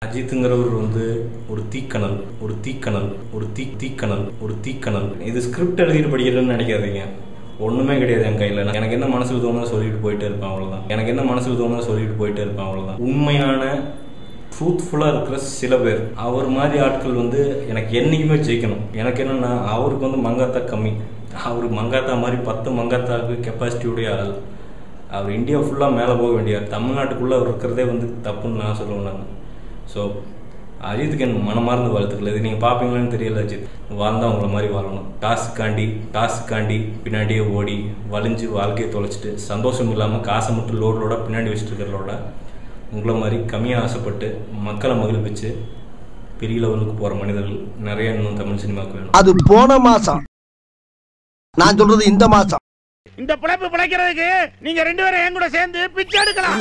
அஜித்ங்கிறவர் வந்து ஒரு தீக்கணல் ஒரு தீக்கணல் ஒரு தீக்கணல் ஒரு தீக்கணல். இது ஸ்கிரிப்ட் எழுதிட்டு படிக்கிறதுன்னு நினைக்காதீங்க. ஒன்றுமே கிடையாது என் கையில். எனக்கு என்ன மனசுக்கு தோணுதோ சொல்லிட்டு போயிட்டே இருப்பேன், அவ்வளோதான். எனக்கு என்ன மனசுக்கு தோணுதோ சொல்லிட்டு போயிட்டே இருப்பேன், அவ்வளோதான். உண்மையான ட்ரூத்ஃபுல்லாக இருக்கிற சில பேர், அவர் மாதிரி ஆட்கள் வந்து எனக்கு என்றைக்குமே ஜெயிக்கணும். எனக்கு என்னென்னா, அவருக்கு வந்து மங்காத்தா கம்மி. அவர் மங்காத்தா மாதிரி 10 மங்காத்தாவுக்கு கெப்பாசிட்டியுடைய ஆள். அவர் இந்தியா ஃபுல்லாக மேலே போக வேண்டியார். தமிழ்நாட்டுக்குள்ளே அவர் இருக்கிறதே வந்து தப்புன்னு நான் சொல்லுவேன் நான். ஸோ அஜித்துக்கு என் மனமார்ந்த வாழ்த்துக்கள். இது நீங்கள் பார்ப்பீங்களான்னு தெரியல. அஜித் வாழ்ந்தால் உங்களை மாதிரி வாழணும். காசுக்காண்டி பின்னாடியே ஓடி வலிஞ்சு வாழ்க்கையை தொலைச்சிட்டு சந்தோஷம் இல்லாமல் காசை மட்டும் லோடோட பின்னாடி வச்சுட்டு இருக்கிறதோட உங்களை மாதிரி கம்மியாக ஆசைப்பட்டு மக்களை மகிழ்விச்சு பெரிய லெவலுக்கு போகிற மனிதர்கள் நிறைய இன்னும் தமிழ் சினிமாவுக்கு வேணும். அது போன மாதம், நான் சொல்றது இந்த மாதம். இந்த பிழைப்பு பிழைக்கிறதுக்கு நீங்க 2 பேரும் என் கூட சேர்ந்து பிச்சை எடுக்கலாம்.